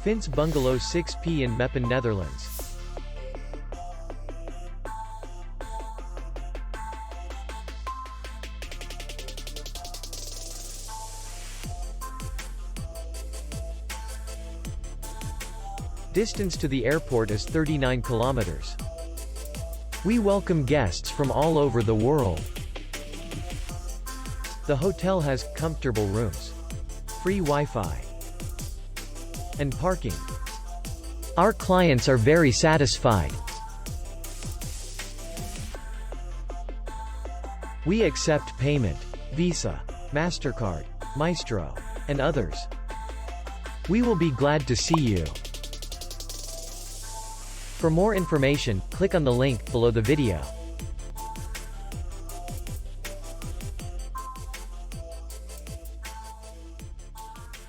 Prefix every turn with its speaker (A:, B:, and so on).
A: Finse Bungalow 6P in Meppen, Netherlands. Distance to the airport is 39 kilometers. We welcome guests from all over the world. The hotel has comfortable rooms, free Wi-Fi, and parking. Our clients are very satisfied. We accept payment, Visa, MasterCard, Maestro, and others. We will be glad to see you. For more information, click on the link below the video.